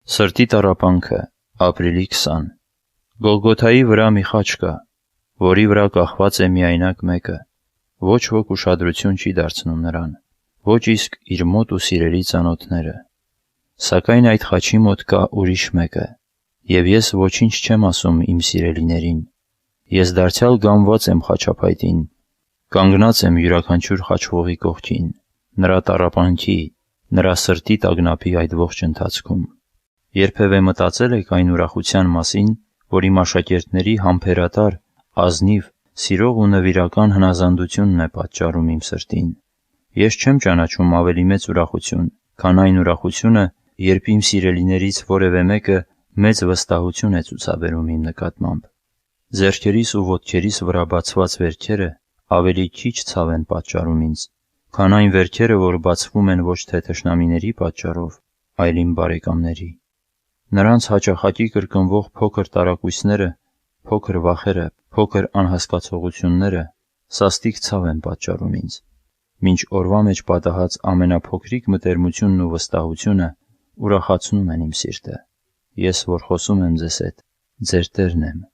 Սրտի տառապանքը, ապրիլի 20։ Գողգոթայի վրա մի խաչ կա, որի վրա կախված է միայնակ մեկը, ոչ ոք ուշադրություն չի դարձնում նրան, ոչ իսկ իր մոտ ու սիրելի ծանոթները, սակայն այդ խաչի մոտ կա ուրիշ մեկը, և ես ոչինչ չեմ ասում իմ սիրելիներին, ես դարձյալ գամված եմ խաչափայտին, կանգնած եմ յուրաքանչյուր խաչվողի կողքին, նրա տառապանքի, նրա սրտի տագնապի այդ ողջ ընթացքում։ Երբևէ մտածել եք այն ուրախության մասին, որ իմ աշակերտների համբերատար, ազնիվ, սիրող ու նվիրական հնազանդությունն է պատճառում իմ սրտին։ Ես չեմ ճանաչում ավելի մեծ ուրախություն, քան այն ուրախությունը, երբ իմ սիրելիներից որևէ մեկը մեծ վստահություն է ցուցաբերում իմ նկատմամբ։ Ձեռքերիս ու ոտքերիս վրա բացված վերքերը ավելի քիչ ցավ են պատճառում ինձ, քան այն վերքերը, որ բացվում են ոչ թե թշնամիների պատճառով, այլ իմ բարեկամների։ Նրանց հաճախակի կրկնվող փոքր տարակույսները, փոքր վախերը, փոքր անհասկացողությունները սաստիկ ցավ են պատճառում ինձ, մինչ օրվա մեջ պատահած ամենափոքրիկ մտերմությունն ու վստահությունը ուրախացնում են իմ սիրտը։ Ես, որ խոսում եմ ձեզ հետ, ձեր Տերն եմ։